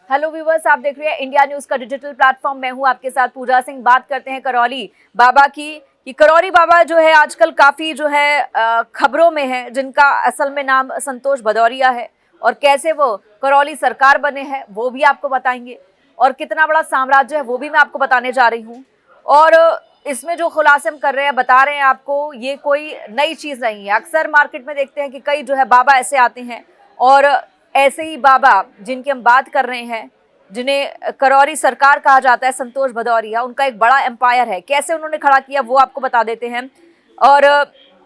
Hello viewers, आप देख रहे हैं इंडिया न्यूज का डिजिटल प्लेटफॉर्म। मैं हूं आपके साथ पूजा सिंह। बात करते हैं करौली बाबा की कि करौली बाबा जो है आजकल काफ़ी जो है खबरों में है, जिनका असल में नाम संतोष भदौरिया है और कैसे वो करौली सरकार बने हैं वो भी आपको बताएंगे और कितना बड़ा साम्राज्य है वो भी मैं आपको बताने जा रही हूँ। और इसमें जो खुलासे हम कर रहे हैं, बता रहे हैं आपको, ये कोई नई चीज़ नहीं है। अक्सर मार्केट में देखते हैं कि कई जो है बाबा ऐसे आते हैं और ऐसे ही बाबा जिनकी हम बात कर रहे हैं, जिन्हें करौली सरकार कहा जाता है, संतोष भदौरिया, उनका एक बड़ा एम्पायर है। कैसे उन्होंने खड़ा किया वो आपको बता देते हैं। और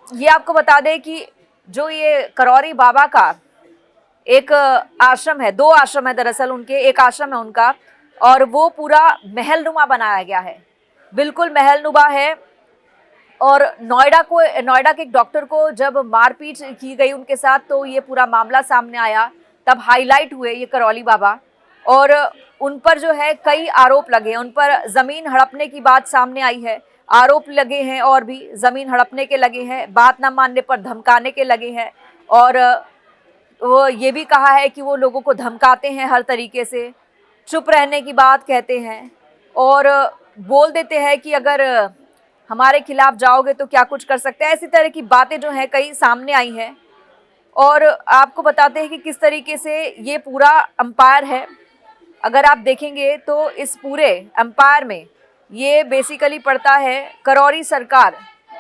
ये आपको बता दें कि जो ये करौली बाबा का एक आश्रम है, 2 आश्रम है दरअसल उनके, एक आश्रम है उनका और वो पूरा महलनुमा बनाया गया है, बिल्कुल महलनुमा है। और नोएडा के एक डॉक्टर को जब मारपीट की गई उनके साथ, तो ये पूरा मामला सामने आया, तब हाईलाइट हुए ये करौली बाबा और उन पर जो है कई आरोप लगे हैं। उन पर ज़मीन हड़पने की बात सामने आई है, आरोप लगे हैं और भी ज़मीन हड़पने के लगे हैं, बात ना मानने पर धमकाने के लगे हैं और वो ये भी कहा है कि वो लोगों को धमकाते हैं हर तरीके से, चुप रहने की बात कहते हैं और बोल देते हैं कि अगर हमारे खिलाफ जाओगे तो क्या कुछ कर सकते हैं। ऐसी तरह की बातें जो हैं कई सामने आई हैं और आपको बताते हैं कि किस तरीके से ये पूरा अंपायर है। अगर आप देखेंगे तो इस पूरे अंपायर में ये बेसिकली पड़ता है करौली सरकार।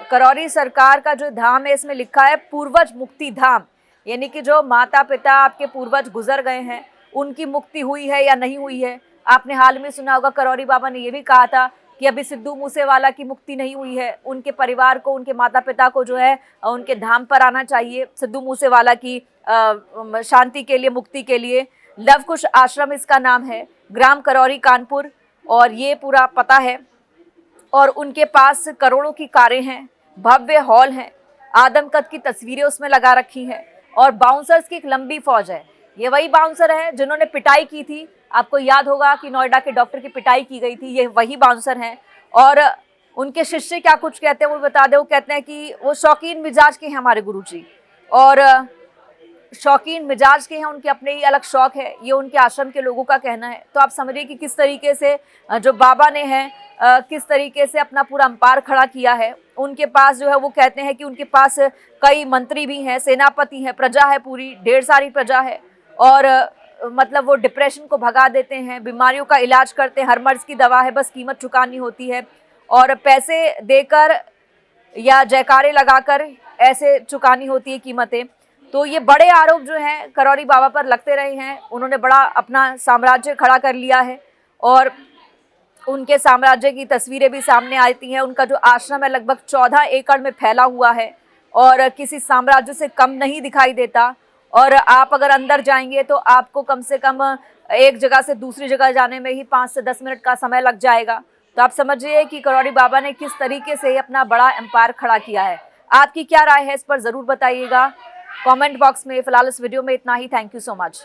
करौली सरकार का जो धाम है, इसमें लिखा है पूर्वज मुक्ति धाम, यानी कि जो माता पिता आपके पूर्वज गुजर गए हैं उनकी मुक्ति हुई है या नहीं हुई है। आपने हाल में सुना होगा करौली बाबा ने ये भी कहा था कि अभी सिद्धू मूसेवाला की मुक्ति नहीं हुई है, उनके परिवार को, उनके माता पिता को जो है उनके धाम पर आना चाहिए सिद्धू मूसेवाला की शांति के लिए, मुक्ति के लिए। लव कुश आश्रम इसका नाम है, ग्राम करौली कानपुर, और ये पूरा पता है। और उनके पास करोड़ों की कारें हैं, भव्य हॉल हैं, आदमकद की तस्वीरें उसमें लगा रखी हैं और बाउंसर्स की एक लंबी फौज है। ये वही बाउंसर है जिन्होंने पिटाई की थी, आपको याद होगा कि नोएडा के डॉक्टर की पिटाई की गई थी, ये वही बाउंसर हैं। और उनके शिष्य क्या कुछ कहते हैं वो बता दें। वो कहते हैं कि वो शौकीन मिजाज के हैं हमारे गुरुजी, और शौकीन मिजाज के हैं, उनके अपने ही अलग शौक है, ये उनके आश्रम के लोगों का कहना है। तो आप समझिए कि किस तरीके से जो बाबा ने है किस तरीके से अपना पूरा अंपायर खड़ा किया है। उनके पास जो है, वो कहते हैं कि उनके पास कई मंत्री भी हैं, सेनापति हैं, प्रजा है, पूरी ढेर सारी प्रजा है और मतलब वो डिप्रेशन को भगा देते हैं, बीमारियों का इलाज करते हैं, हर मर्ज की दवा है, बस कीमत चुकानी होती है और पैसे देकर या जयकारे लगाकर ऐसे चुकानी होती है कीमतें। तो ये बड़े आरोप जो हैं करौली बाबा पर लगते रहे हैं। उन्होंने बड़ा अपना साम्राज्य खड़ा कर लिया है और उनके साम्राज्य की तस्वीरें भी सामने आती हैं। उनका जो आश्रम है लगभग 14 एकड़ में फैला हुआ है और किसी साम्राज्य से कम नहीं दिखाई देता। और आप अगर अंदर जाएंगे तो आपको कम से कम एक जगह से दूसरी जगह जाने में ही 5 से 10 मिनट का समय लग जाएगा। तो आप समझिए कि करौली बाबा ने किस तरीके से अपना बड़ा एम्पायर खड़ा किया है। आपकी क्या राय है इस पर ज़रूर बताइएगा कमेंट बॉक्स में। फिलहाल इस वीडियो में इतना ही। Thank you so much.